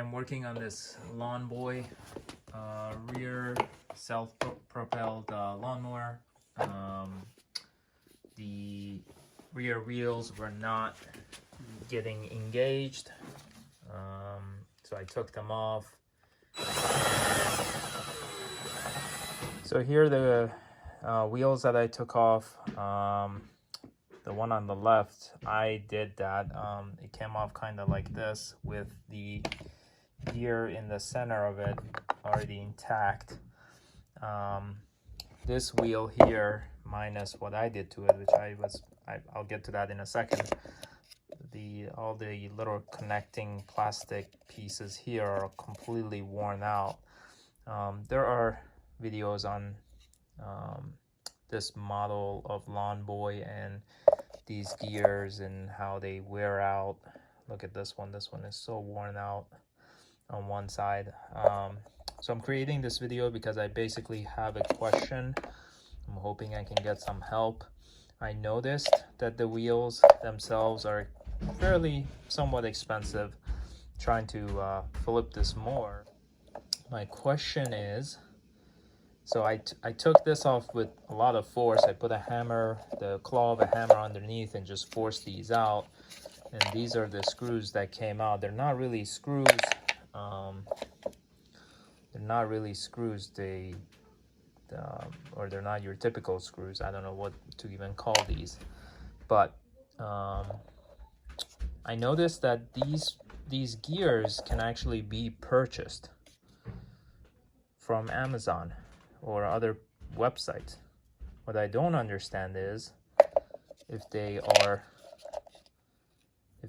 I'm working on this Lawn Boy rear self-propelled lawnmower. The rear wheels were not getting engaged, so I took them off. So here are the wheels that I took off. The one on the left, I did that. It came off kind of like this with the gear in the center of it already intact. This wheel here, minus what I did to it, which I'll get to that in a second. All the little connecting plastic pieces here are completely worn out. There are videos on this model of Lawn Boy and these gears and how they wear out. Look at this one. This one is so worn out on one side. So I'm creating this video because I basically have a question. I'm hoping I can get some help. I noticed that the wheels themselves are fairly somewhat expensive. Trying to flip this more. My question is, so I took this off with a lot of force. I put a hammer, the claw of a hammer underneath, and just forced these out. And these are the screws that came out. They're not really screws. They're not really screws. Or they're not your typical screws. I don't know what to even call these. But I noticed that these gears can actually be purchased from Amazon or other websites. What I don't understand is if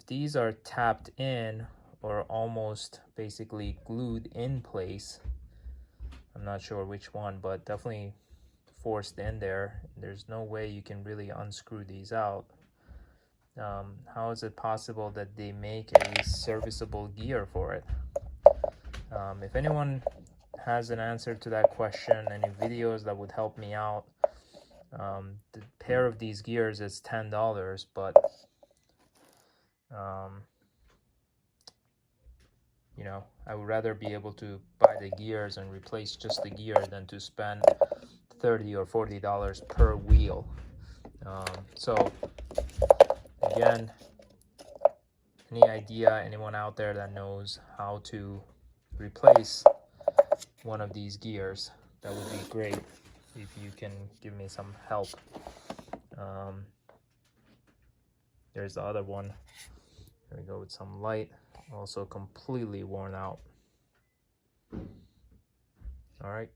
these are tapped in or almost basically glued in place. I'm not sure which one, but definitely forced in there. There's no way you can really unscrew these out. How is it possible that they make a serviceable gear for it? If anyone has an answer to that question, any videos that would help me out. The pair of these gears is $10, but you know, I would rather be able to buy the gears and replace just the gear than to spend $30 or $40 per wheel. So again, any idea, anyone out there that knows how to replace one of these gears, that would be great if you can give me some help. There's the other one. Here we go with some light, also completely worn out. All right.